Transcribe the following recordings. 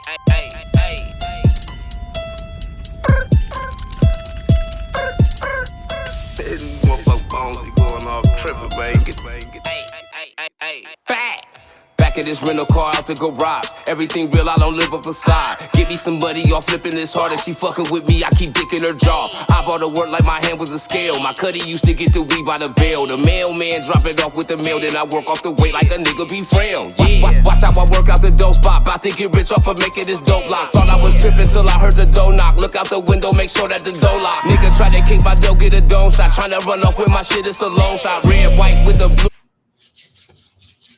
These motherfucking phones be going off tripping, man. Fat. Back at this rental car out the garage. Everything real, I don't live a facade. Give me some money, y'all flipping this hard. And she fucking with me, I keep dicking her jaw. I bought her work like my hand was a scale. My cutty used to get the weed by the bell. The mailman drop it off with the mail. Then I work off the weight like a nigga be frail. Yeah. Watch how I work out the dope spot. About to get rich off of making this dope lock. Thought I was tripping till I heard the door knock. Look out the window, make sure that the door lock. Nigga try to kick my dough, get a dome shot. Tryna run off with my shit, it's a long shot. Red, white with the blue.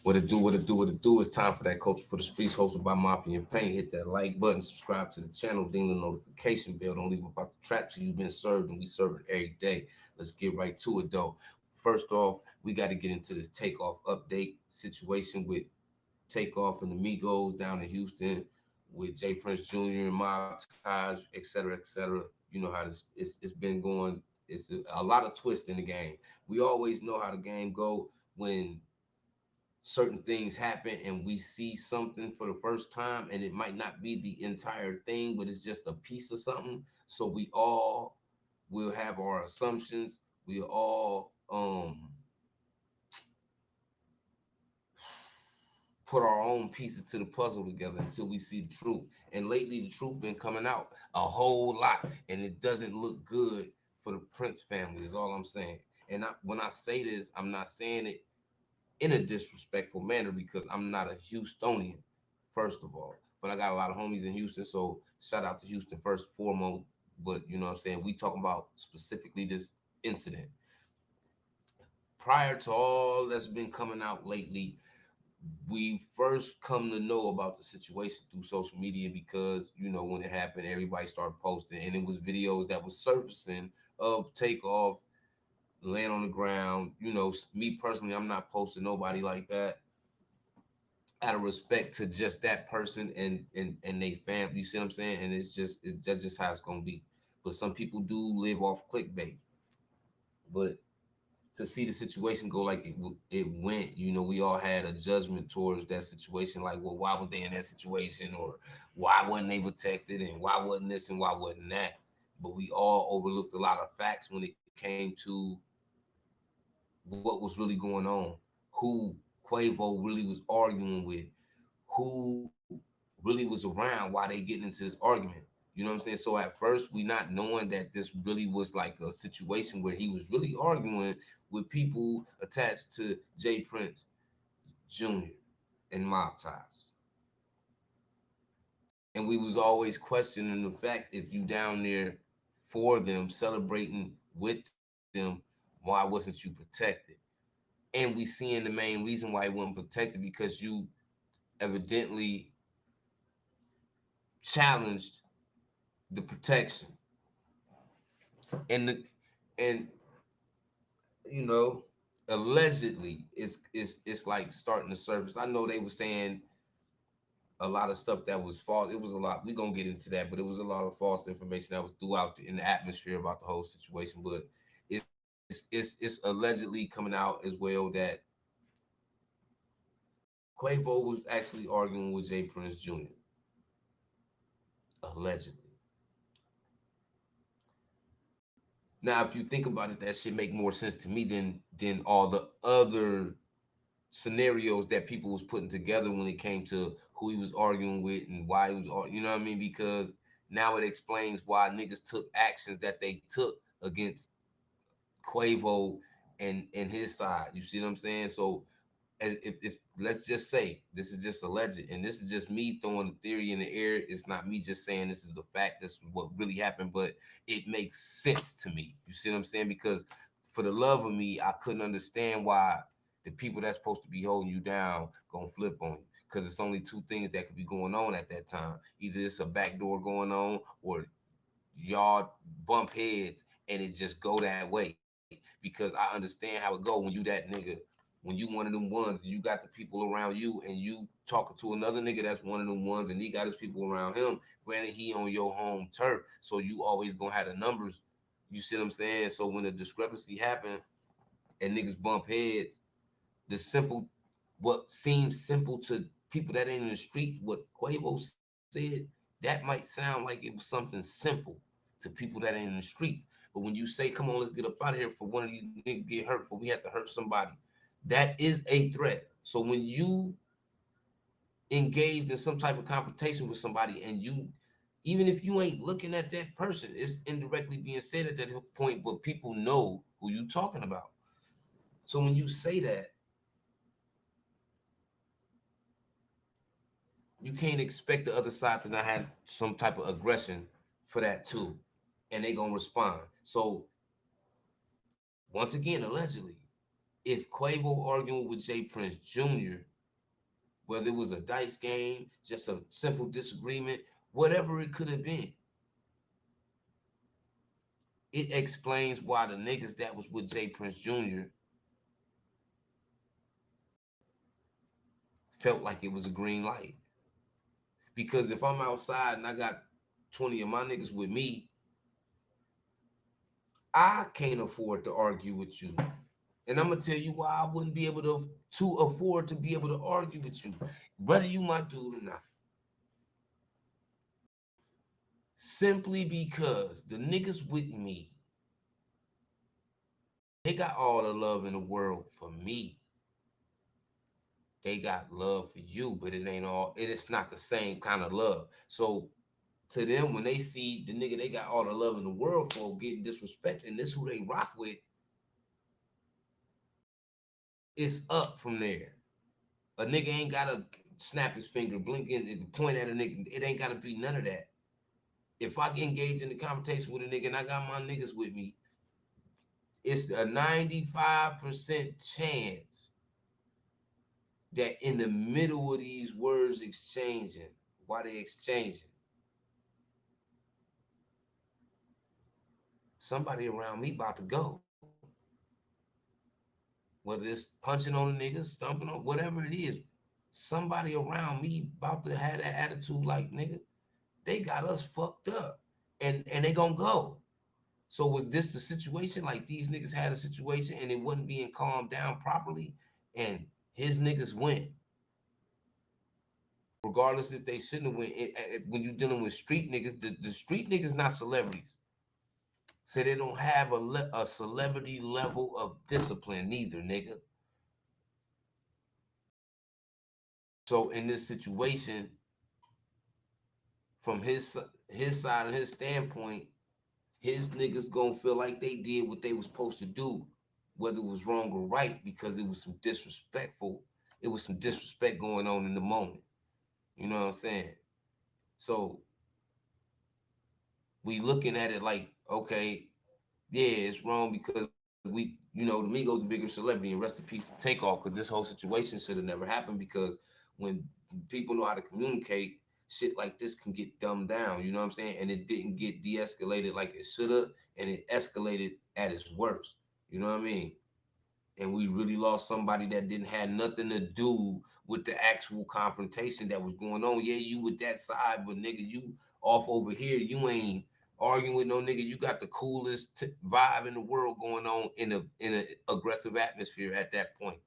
What it do. It's time for that Culture for the Streets hosted by Mafia and Pain. Hit that like button, subscribe to the channel, ding the notification bell. Don't leave about the trap till you've been served, and we serve it every day. Let's get right to it, though. First off, we got to get into this Takeoff update situation with Takeoff and the Migos down in Houston with J. Prince Jr. and Mobties, et cetera, et cetera. You know how this it's been going. It's a lot of twist in the game. We always know how the game go when certain things happen and we see something for the first time, and it might not be the entire thing, but it's just a piece of something. So we all will have our assumptions. We all put our own pieces to the puzzle together until we see the truth. And lately the truth been coming out a whole lot, and it doesn't look good for the Prince family is all I'm saying. And when I say this, I'm not saying it in a disrespectful manner because I'm not a Houstonian, first of all. But I got a lot of homies in Houston, so shout out to Houston first and foremost. But you know what I'm saying? We talking about specifically this incident. Prior to all that's been coming out lately, we first come to know about the situation through social media because, you know, when it happened, everybody started posting, and it was videos that was surfacing of Takeoff laying on the ground. You know, me personally, I'm not posting nobody like that out of respect to just that person and they family. You see what I'm saying? And that's just how it's gonna be. But some people do live off clickbait. But to see the situation go like it went, you know, we all had a judgment towards that situation. Like, well, why was they in that situation, or why wasn't they protected, and why wasn't this and why wasn't that? But we all overlooked a lot of facts when it came to what was really going on, who Quavo really was arguing with, who really was around while they getting into this argument. You know what I'm saying? So at first, we not knowing that this really was like a situation where he was really arguing with people attached to J. Prince Jr. and mob ties. And we was always questioning the fact, if you down there for them, celebrating with them, why wasn't you protected? And we seeing the main reason why he wasn't protected because you evidently challenged the protection. And you know, allegedly it's like starting to surface. I know they were saying a lot of stuff that was false. It was a lot. We're gonna get into that, but it was a lot of false information that was throughout in the atmosphere about the whole situation. But it's allegedly coming out as well that Quavo was actually arguing with Jay Prince Jr. Allegedly. Now, if you think about it, that should make more sense to me than all the other scenarios that people was putting together when it came to who he was arguing with and why he was, you know what I mean? Because now it explains why niggas took actions that they took against Quavo and his side. You see what I'm saying? So if let's just say this is just alleged, and this is just me throwing the theory in the air. It's not me just saying this is the fact. This is what really happened, but it makes sense to me. You see what I'm saying? Because for the love of me, I couldn't understand why the people that's supposed to be holding you down gonna flip on you. Because it's only two things that could be going on at that time. Either it's a backdoor going on, or y'all bump heads and it just go that way. Because I understand how it go when you that nigga, when you one of them ones, and you got the people around you, and you talking to another nigga that's one of them ones, and he got his people around him. Granted, he on your home turf, so you always gonna have the numbers. You see what I'm saying? So when the discrepancy happen and niggas bump heads, what seems simple to people that ain't in the street, what Quavo said said, that might sound like it was something simple to people that ain't in the streets. But when you say, come on, let's get up out of here for one of these niggas get hurt, for we have to hurt somebody, that is a threat. So when you engaged in some type of confrontation with somebody and you, even if you ain't looking at that person, it's indirectly being said at that point, but people know who you talking about. So when you say that, you can't expect the other side to not have some type of aggression for that too, and they gonna respond. So once again, allegedly, if Quavo arguing with Jay Prince Jr., whether it was a dice game, just a simple disagreement, whatever it could have been, it explains why the niggas that was with Jay Prince Jr. felt like it was a green light. Because if I'm outside and I got 20 of my niggas with me, I can't afford to argue with you. And I'm gonna tell you why I wouldn't be able to afford to be able to argue with you, whether you my dude or not. Simply because the niggas with me, they got all the love in the world for me. They got love for you, but it ain't all, it is not the same kind of love. So to them, when they see the nigga they got all the love in the world for getting disrespected, and this who they rock with, it's up from there. A nigga ain't gotta snap his finger, blink and point at a nigga. It ain't gotta be none of that. If I engage in the conversation with a nigga and I got my niggas with me, it's a 95% chance that in the middle of these words exchanging, while they exchanging, somebody around me about to go. Whether it's punching on a nigga, stomping on, whatever it is, somebody around me about to have that attitude like, nigga, they got us fucked up. And they gonna go. So was this the situation? Like these niggas had a situation and it wasn't being calmed down properly, and his niggas went, regardless if they shouldn't have went. When you're dealing with street niggas, the street niggas not celebrities, so they don't have a celebrity level of discipline neither, nigga. So in this situation, from his side and his standpoint, his niggas gonna feel like they did what they was supposed to do, whether it was wrong or right, because it was some disrespectful. It was some disrespect going on in the moment. You know what I'm saying? So we looking at it like, okay, yeah, it's wrong because we, the Migos the bigger celebrity, and rest in peace to Takeoff, because this whole situation should have never happened, because when people know how to communicate, shit like this can get dumbed down, you know what I'm saying? And it didn't get de-escalated like it should have, and it escalated at its worst. You know what I mean? And we really lost somebody that didn't have nothing to do with the actual confrontation that was going on. Yeah, you with that side, but nigga, you off over here, you ain't arguing with no nigga. You got the coolest vibe in the world going on in a aggressive atmosphere at that point.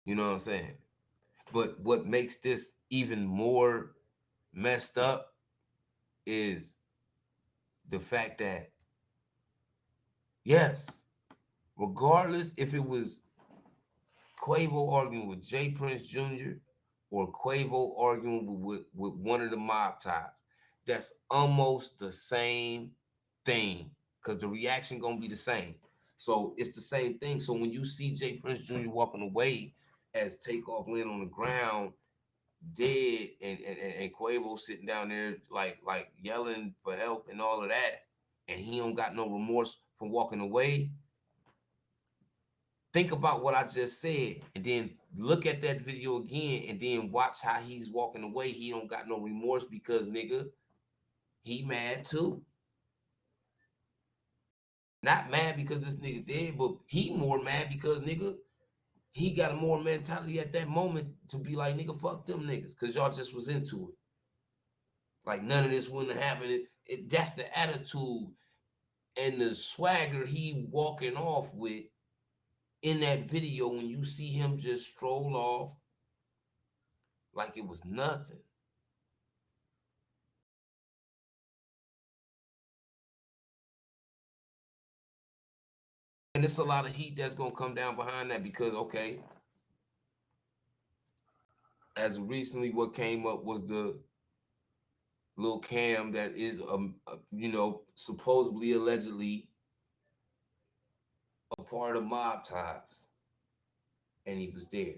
You know what I'm saying? But what makes this even more messed up is the fact that, yes, regardless if it was Quavo arguing with Jay Prince Jr. or Quavo arguing with one of the mob ties, that's almost the same thing, because the reaction gonna be the same. So it's the same thing. So when you see Jay Prince Jr. walking away as Takeoff laying on the ground dead, and Quavo sitting down there like yelling for help and all of that, and he don't got no remorse for walking away, think about what I just said, and then look at that video again, and then watch how he's walking away. He don't got no remorse because, nigga, he mad too. Not mad because this nigga dead, but he more mad because, nigga, he got a more mentality at that moment to be like, nigga, fuck them niggas, because y'all just was into it. Like none of this wouldn't have happened. That's the attitude and the swagger he walking off with in that video when you see him just stroll off like it was nothing. And it's a lot of heat that's gonna come down behind that because okay, as recently what came up was the little Cam that is supposedly allegedly a part of mob ties, and he was there.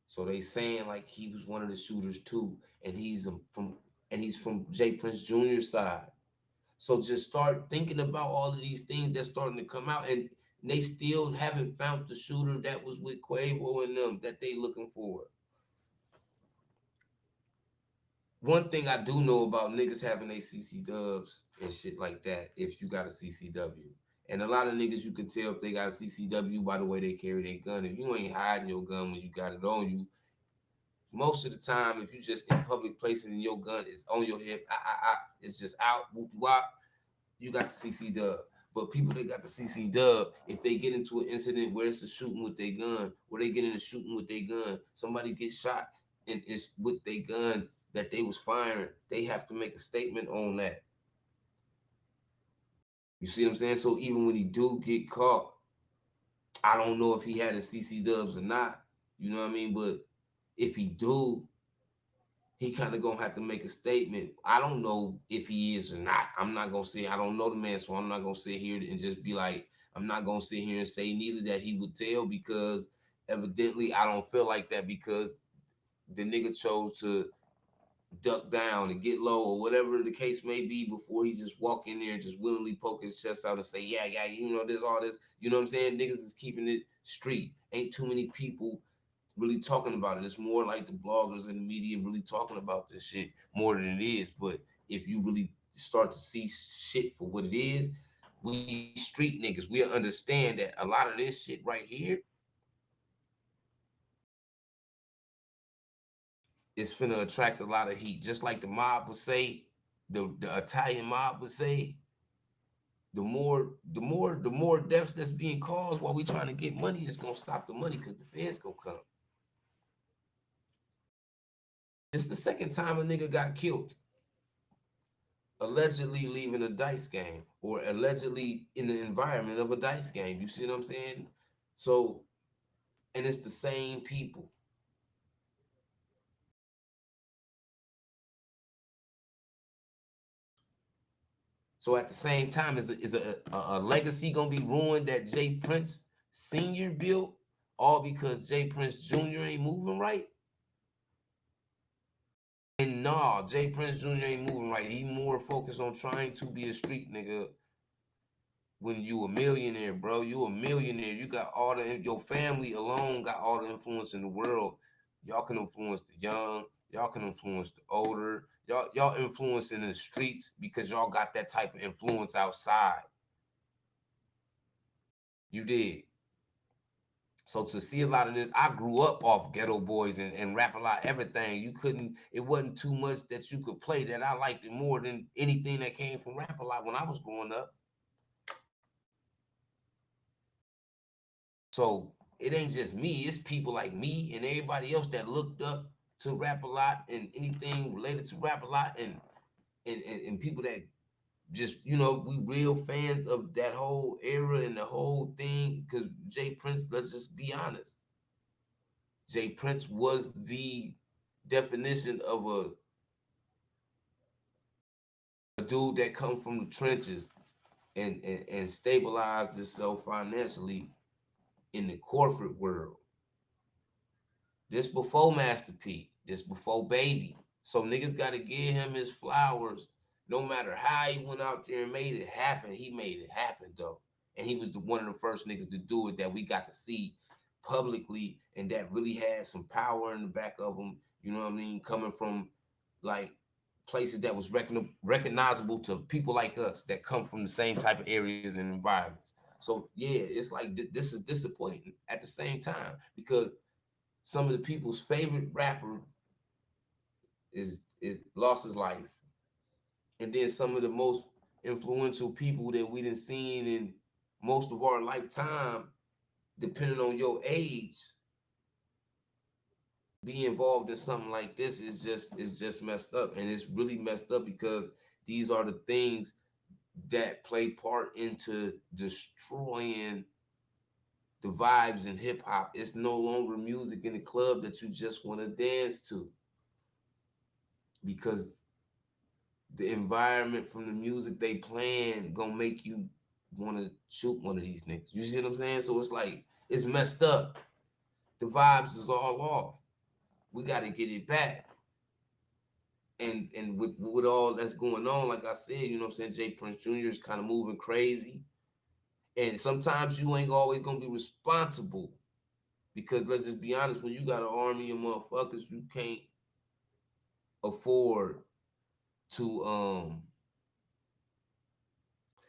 So they saying like he was one of the shooters too, and he's from Jay Prince Jr.'s side. So just start thinking about all of these things that's starting to come out, and they still haven't found the shooter that was with Quavo and them that they looking for. One thing I do know about niggas having a CC dubs and shit like that, if you got a CCW. And a lot of niggas you can tell if they got a CCW by the way they carry their gun. If you ain't hiding your gun when you got it on you, most of the time, if you just in public places and your gun is on your hip, it's just out, whoop wop, you got the CC dub. But people that got the CC dub, if they get into an incident where it's a shooting with their gun, where they get into shooting with their gun, somebody gets shot and it's with their gun that they was firing, they have to make a statement on that. You see what I'm saying? So even when he do get caught, I don't know if he had a CC dubs or not. You know what I mean? But if he do, he kind of gonna have to make a statement. I don't know if he is or not. I'm not gonna say I don't know the man, so I'm not gonna sit here and just be like, I'm not gonna sit here and say neither that he would tell because evidently I don't feel like that because the nigga chose to duck down and get low or whatever the case may be before he just walk in there and just willingly poke his chest out and say, yeah, yeah, there's all this. You know what I'm saying? Niggas is keeping it street. Ain't too many people really talking about it. It's more like the bloggers and the media really talking about this shit more than it is. But if you really start to see shit for what it is, we street niggas, we understand that a lot of this shit right here is finna attract a lot of heat. Just like the mob would say, the Italian mob would say, the more deaths that's being caused while we trying to get money is gonna stop the money because the feds gonna come. It's the second time a nigga got killed allegedly leaving a dice game or allegedly in the environment of a dice game. You see what I'm saying? So, and it's the same people. So at the same time, is a legacy gonna be ruined that Jay Prince Senior built, all because Jay Prince Jr. ain't moving right? And nah, Jay Prince Jr. ain't moving right. He more focused on trying to be a street nigga when you a millionaire, bro. You a millionaire. You got all your family alone got all the influence in the world. Y'all can influence the young. Y'all can influence the older. Y'all influence in the streets because y'all got that type of influence outside. You did. So to see a lot of this, I grew up off Ghetto Boys and Rap a Lot, everything. It wasn't too much that you could play that I liked it more than anything that came from Rap a Lot when I was growing up. So it ain't just me, it's people like me and everybody else that looked up to Rap a Lot and anything related to Rap a Lot and people that just, we real fans of that whole era and the whole thing. Cause Jay Prince, let's just be honest. Jay Prince was the definition of a dude that come from the trenches and stabilized himself financially in the corporate world. This before Master P. This before Baby. So niggas got to give him his flowers. No matter how he went out there and made it happen, he made it happen though. And he was one of the first niggas to do it that we got to see publicly and that really had some power in the back of him. You know what I mean? Coming from like places that was recognizable to people like us that come from the same type of areas and environments. So yeah, it's like this is disappointing at the same time because some of the people's favorite rapper is lost his life, and then some of the most influential people that we done seen in most of our lifetime, depending on your age, be involved in something like this is just messed up, and it's really messed up because these are the things that play part into destroying the vibes in hip hop. It's no longer music in the club that you just want to dance to, because the environment from the music they playing gonna make you want to shoot one of these niggas. You see what I'm saying? So it's like it's messed up. The vibes is all off. We got to get it back. And with all that's going on, like I said, you know what I'm saying, Jay Prince Jr. is kind of moving crazy. And sometimes you ain't always gonna be responsible, because let's just be honest, when you got an army of motherfuckers, you can't afford to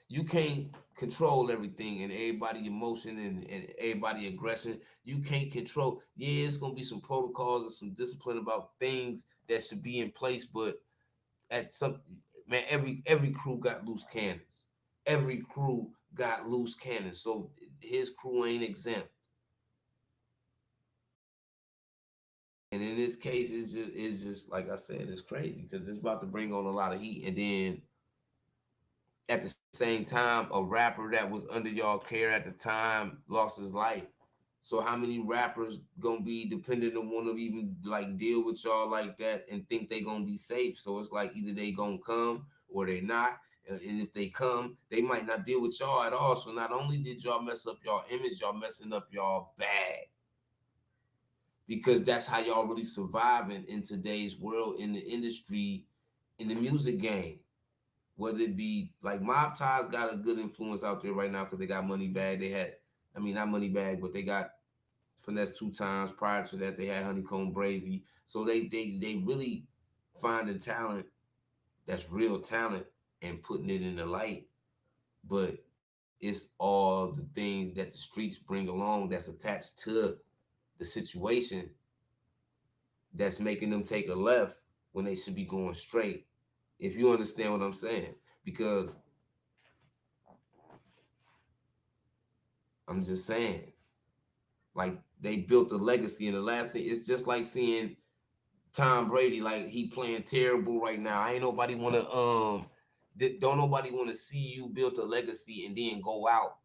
you can't control everything and everybody emotion and everybody aggression. You can't control. Yeah, it's gonna be some protocols and some discipline about things that should be in place, but at some man, every crew got loose cannons. Every crew got loose cannons. So his crew ain't exempt. And in this case, it's just like I said, it's crazy because it's about to bring on a lot of heat. And then at the same time, a rapper that was under y'all care at the time lost his life. So how many rappers gonna be dependent on want to even like deal with y'all like that and think they gonna be safe? So it's like either they gonna come or they not. And if they come, they might not deal with y'all at all. So not only did y'all mess up y'all image, y'all messing up y'all bag, because that's how y'all really surviving in today's world in the industry, in the music game. Whether it be like Mob Ties got a good influence out there right now because they got Money Bag. They had, I mean, not Money Bag, but they got Finesse 2 times. Prior to that, they had Honeycomb Brazy. So they really find the talent that's real talent and putting it in the light. But it's all the things that the streets bring along that's attached to the situation that's making them take a left when they should be going straight. If you understand what I'm saying. Because I'm just saying, like they built a legacy, and the last thing, it's just like seeing Tom Brady, like he playing terrible right now. I ain't nobody want to don't nobody want to see you build a legacy and then go out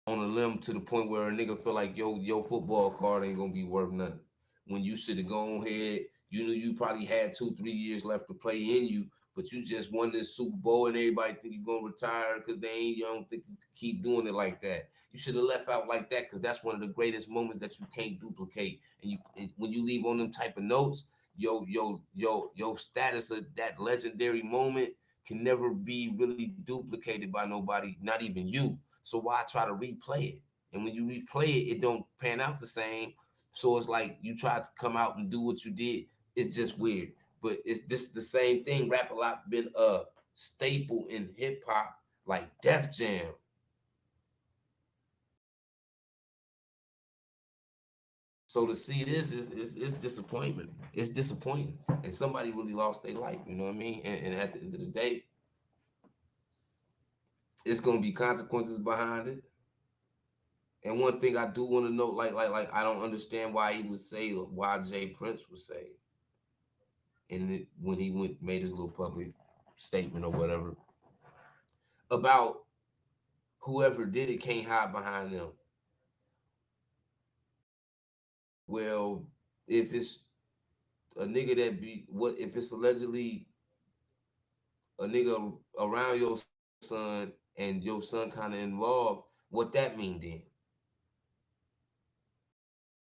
on a limb to the point where a nigga feel like your football card ain't gonna be worth nothing. When you should have gone ahead, you knew you probably had 2-3 years left to play in you, but you just won this Super Bowl and everybody think you're gonna retire because they ain't you don't think you can keep doing it like that. You should have left out like that because that's one of the greatest moments that you can't duplicate. And when you leave on them type of notes, your status of that legendary moment can never be really duplicated by nobody, not even you. So why try to replay it? And when you replay it, it don't pan out the same. So it's like you tried to come out and do what you did. It's just weird. But it's just the same thing. Rap a lot been a staple in hip hop, like Def Jam. So to see this is disappointment. It's disappointing. And somebody really lost their life, you know what I mean? And at the end of the day, it's gonna be consequences behind it. And one thing I do want to know, like, I don't understand why he would say why Jay Prince would say, when he went made his little public statement or whatever about whoever did it can't hide behind them. Well, if it's a nigga that be what if it's allegedly a nigga around your son and your son kind of involved, what that mean then?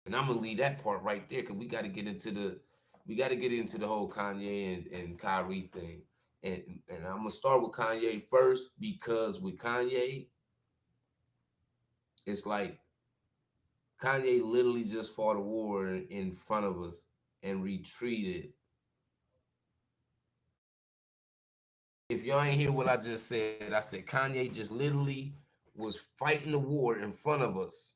And I'm gonna leave that part right there because we got to get into the whole Kanye and Kyrie thing. And I'm gonna start with Kanye first because with Kanye, it's like Kanye literally just fought a war in front of us and retreated. If y'all ain't hear what I just said, I said Kanye just literally was fighting the war in front of us,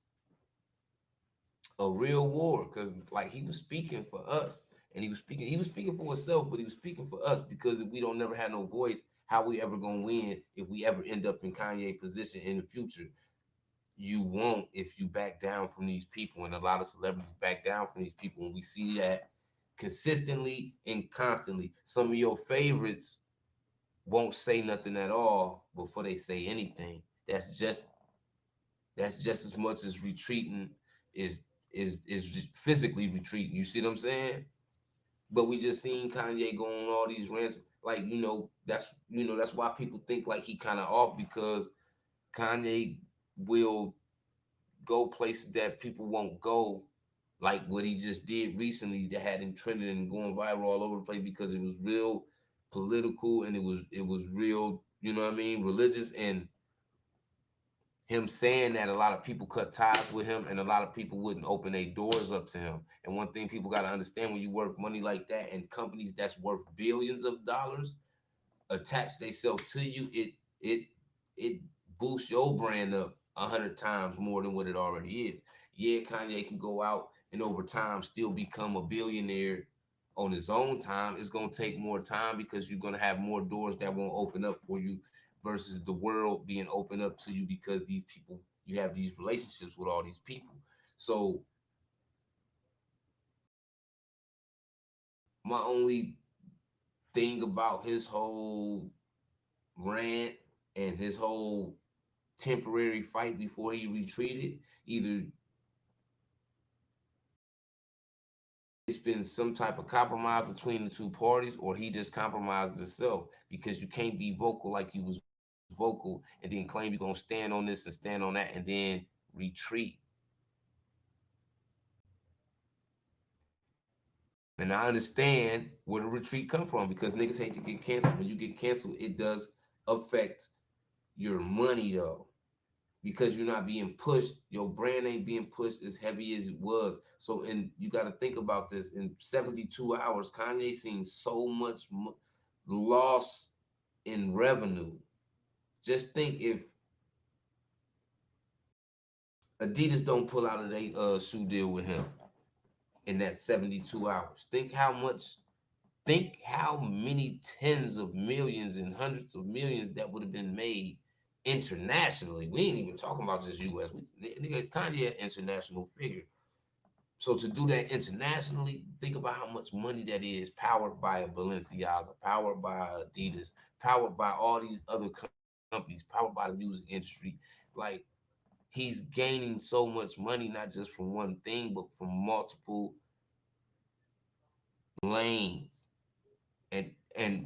a real war, because like he was speaking for us, and he was speaking for himself, but he was speaking for us because if we don't never have no voice, how we ever gonna win if we ever end up in Kanye position in the future? You won't if you back down from these people, and a lot of celebrities back down from these people, and we see that consistently and constantly. Some of your favorites won't say nothing at all before they say anything. That's just as much as retreating is just physically retreating. You see what I'm saying? But we just seen Kanye go on all these rants. Like, that's why people think like he kind of off, because Kanye will go places that people won't go, like what he just did recently that had him trending and going viral all over the place, because it was real political, and it was real, you know what I mean, religious, and him saying that a lot of people cut ties with him and a lot of people wouldn't open their doors up to him. And one thing people got to understand, when you worth money like that and companies that's worth billions of dollars attach themselves to you, it it boosts your brand up 100 times more than what it already is. Yeah, Kanye can go out and over time still become a billionaire on his own time. It's gonna take more time because you're gonna have more doors that won't open up for you versus the world being open up to you, because these people, you have these relationships with all these people. So my only thing about his whole rant and his whole temporary fight before he retreated, either it's been some type of compromise between the two parties, or he just compromised himself, because you can't be vocal like you was vocal and then claim you're gonna stand on this and stand on that and then retreat. And I understand where the retreat come from, because niggas hate to get canceled. When you get canceled, it does affect your money though, because you're not being pushed. Your brand ain't being pushed as heavy as it was. So, and you got to think about this. In 72 hours, Kanye seen so much loss in revenue. Just think if Adidas don't pull out of their shoe deal with him in that 72 hours. Think how many tens of millions and hundreds of millions that would have been made internationally. We ain't even talking about just US. Nigga, Kanye an international figure. So to do that internationally, think about how much money that is, powered by a Balenciaga, powered by Adidas, powered by all these other companies, powered by the music industry. Like, he's gaining so much money, not just from one thing, but from multiple lanes. And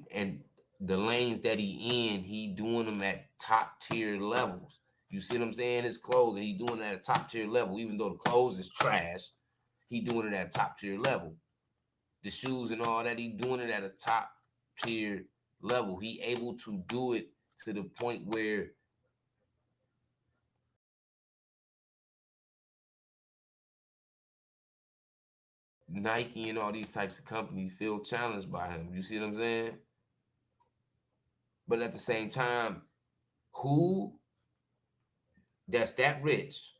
the lanes that he doing them at top tier levels. You see what I'm saying? His clothes, and he doing it at a top tier level, even though the clothes is trash. He doing it at a top tier level. The shoes and all that, he doing it at a top tier level. He able to do it to the point where Nike and all these types of companies feel challenged by him. You see what I'm saying? But at the same time, who that's that rich,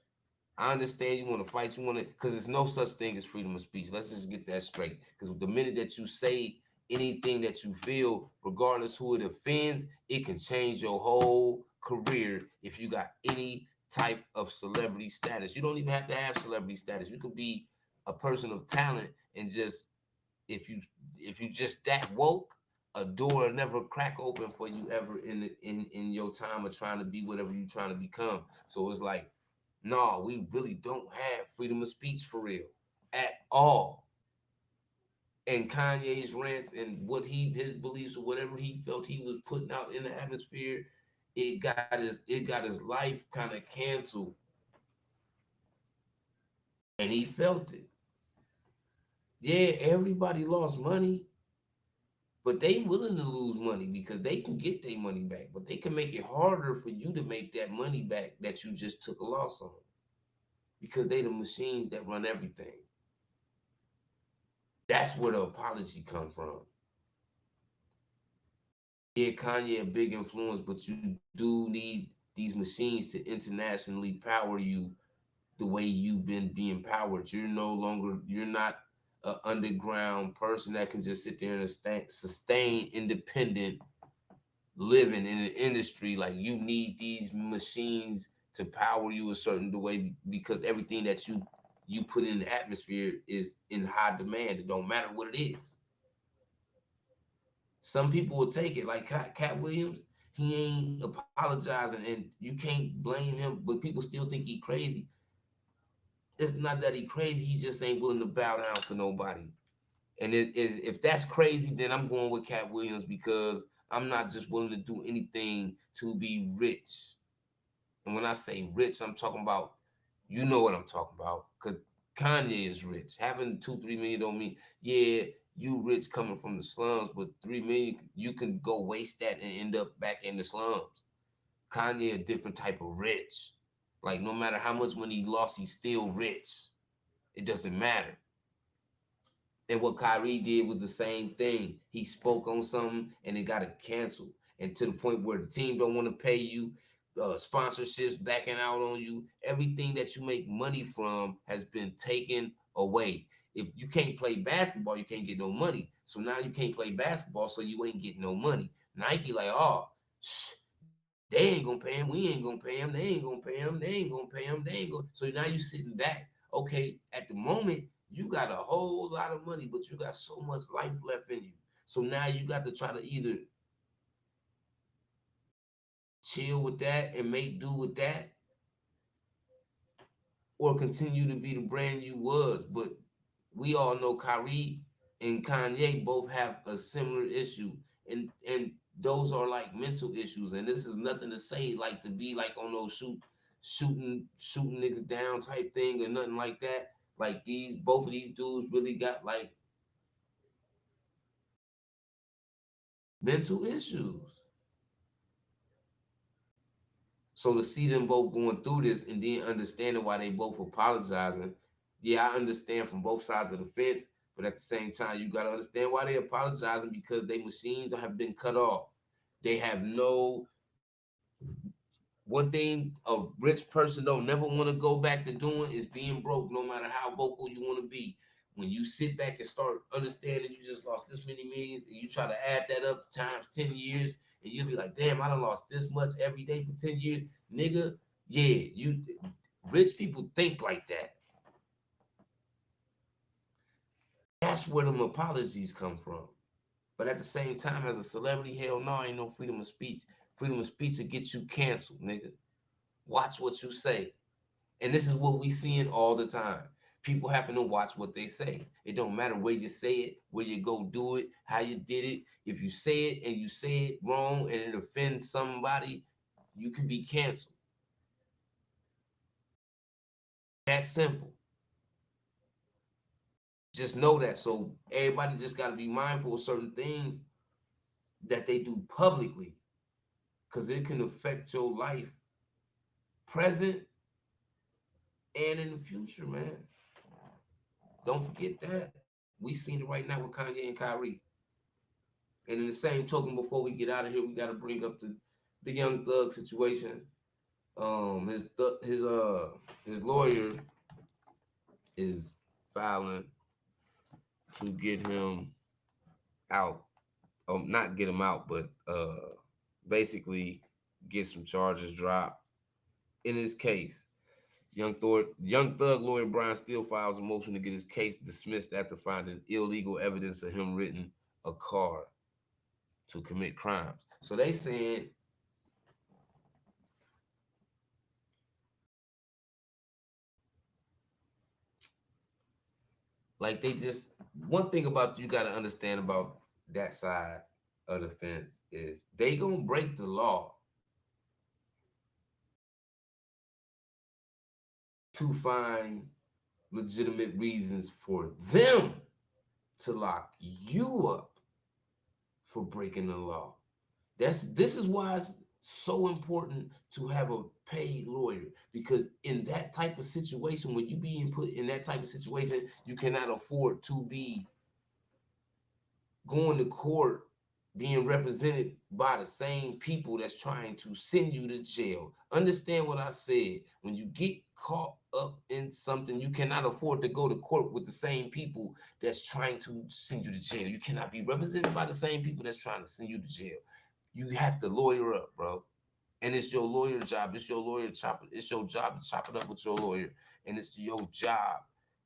I understand you want to fight, you want to, because there's no such thing as freedom of speech. Let's just get that straight. Because the minute that you say anything that you feel, regardless who it offends, it can change your whole career if you got any type of celebrity status. You don't even have to have celebrity status. You could be a person of talent and just, if you if you just that woke, a door will never crack open for you ever in your time of trying to be whatever you're trying to become. So it's like, no, we really don't have freedom of speech for real at all. And Kanye's rants and what his beliefs or whatever he felt he was putting out in the atmosphere, it got his life kind of canceled, and he felt it. Yeah, everybody lost money, but they willing to lose money because they can get their money back. But they can make it harder for you to make that money back that you just took a loss on, because they the machines that run everything. That's where the apology come from. Yeah, Kanye a big influence, but you do need these machines to internationally power you the way you've been being powered. You're not an underground person that can just sit there and sustain independent living in the industry. Like, you need these machines to power you a certain way, because everything that you put in the atmosphere is in high demand. It don't matter what it is. Some people will take it like Cat Williams. He ain't apologizing, and you can't blame him. But people still think he crazy. It's not that he crazy. He just ain't willing to bow down for nobody. And if that's crazy, then I'm going with Cat Williams because I'm not just willing to do anything to be rich. And when I say rich, I'm talking about, you know what I'm talking about. Because Kanye is rich. Having 2, 3 million don't mean, yeah, you rich coming from the slums, but 3 million, you can go waste that and end up back in the slums. Kanye a different type of rich. Like no matter how much money he lost, he's still rich. It doesn't matter. And what Kyrie did was the same thing. He spoke on something and it got it canceled. And to the point where the team don't want to pay you, sponsorships backing out on you. Everything that you make money from has been taken away. If you can't play basketball, you can't get no money. So now you can't play basketball, so you ain't getting no money. Nike like, oh, they ain't gonna pay him. We ain't gonna pay him. They ain't gonna pay him. They ain't gonna pay him. They ain't gonna. So now you sitting back. Okay, at the moment you got a whole lot of money, but you got so much life left in you. So now you got to try to either chill with that and make do with that, or continue to be the brand you was. But we all know Kyrie and Kanye both have a similar issue, and those are like mental issues. And this is nothing to say like to be like on those shooting niggas down type thing or nothing like that. Like these both of these dudes really got like mental issues. So to see them both going through this and then understanding why they both apologizing, yeah, I understand from both sides of the fence, but at the same time, you got to understand why they apologizing because their machines have been cut off. They have no one thing a rich person don't never want to go back to doing is being broke, no matter how vocal you want to be. When you sit back and start understanding you just lost this many millions and you try to add that up times 10 years, and you'll be like, damn, I done lost this much every day for 10 years. Nigga, yeah, you rich people think like that. That's where them apologies come from. But at the same time, as a celebrity, hell no, ain't no freedom of speech. Freedom of speech will get you canceled, nigga. Watch what you say. And this is what we seeing all the time. People having to watch what they say. It don't matter where you say it, where you go do it, how you did it. If you say it and you say it wrong and it offends somebody, you can be canceled. That simple. Just know that. So everybody just got to be mindful of certain things that they do publicly because it can affect your life present and in the future, man. Don't forget that. We seen it right now with Kanye and Kyrie. And in the same token, before we get out of here, we got to bring up the Young Thug situation. His lawyer is filing to get him out. Not get him out, but basically get some charges dropped in his case. Young Thug lawyer Brian Steele files a motion to get his case dismissed after finding illegal evidence of him renting a car to commit crimes. So they saying like they just one thing about you got to understand about that side of the fence is they gonna break the law to find legitimate reasons for them to lock you up for breaking the law. This is why it's so important to have a paid lawyer because in that type of situation, when you being put in that type of situation, you cannot afford to be going to court being represented by the same people that's trying to send you to jail. Understand what I said. When you get caught up in something, you cannot afford to go to court with the same people that's trying to send you to jail. You cannot be represented by the same people that's trying to send you to jail. You have to lawyer up, bro. And it's your lawyer job. It's your lawyer chop it. It's your job to chop it up with your lawyer. And it's your job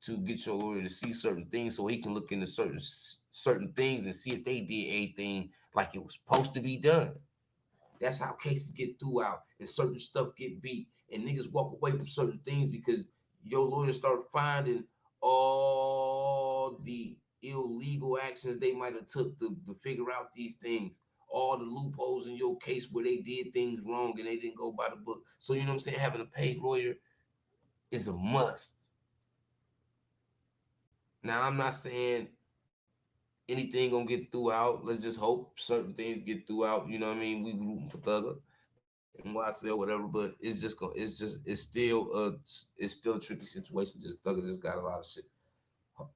to get your lawyer to see certain things so he can look into certain things and see if they did anything like it was supposed to be done. That's how cases get through out and certain stuff get beat and niggas walk away from certain things because your lawyer start finding all the illegal actions they might have took to figure out these things, all the loopholes in your case where they did things wrong and they didn't go by the book. So you know what I'm saying? Having a paid lawyer is a must. Now I'm not saying anything gonna get throughout. Let's just hope certain things get throughout. You know what I mean? We rooting for Thugger and YSL, whatever. But it's still a tricky situation. Just Thugger just got a lot of shit,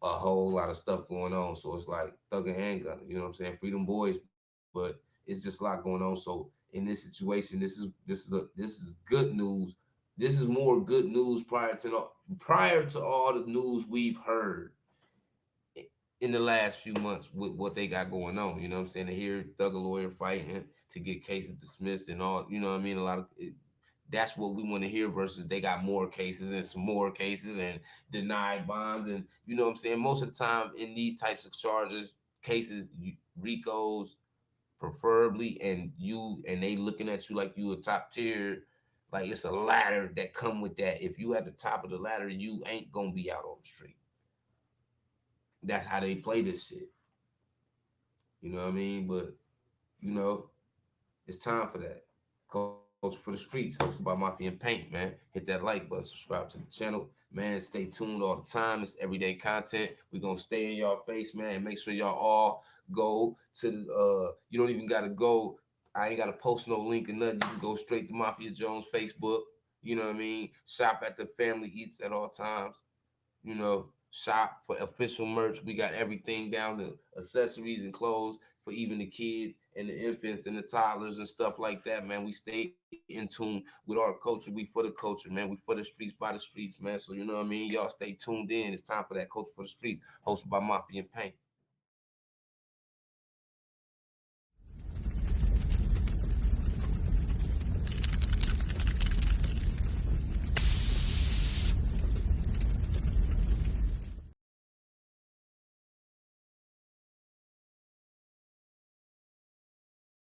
a whole lot of stuff going on. So it's like Thugger and Gunner. You know what I'm saying? Freedom Boys, but it's just a lot going on. So in this situation, this is good news. This is more good news prior to all the news we've heard in the last few months with what they got going on. You know what I'm saying? To hear Thugger lawyer fighting to get cases dismissed and all, you know what I mean? That's what we want to hear versus they got more cases and some more cases and denied bonds. And you know what I'm saying? Most of the time in these types of charges, cases, Ricos preferably, and they looking at you like you a top tier. Like it's a ladder that come with that. If you at the top of the ladder, you ain't gonna be out on the street. That's how they play this shit. You know what I mean? But you know, it's time for that. Coach for the Streets, hosted by Mafia and Paint, man. Hit that like button, subscribe to the channel, man. Stay tuned all the time. It's everyday content. We're gonna stay in y'all face, man, and make sure y'all all go to the you don't even gotta go. I ain't gotta post no link or nothing. You can go straight to Mafia Jones Facebook. You know what I mean? Shop at the Family Eats at all times. Shop for official merch. We got everything down to accessories and clothes for even the kids and the infants and the toddlers and stuff like that, man. We stay in tune with our culture. We for the culture, man. We for the streets by the streets, man. So you know what I mean? Y'all stay tuned in. It's time for that Culture for the Streets, hosted by Mafia and Paint.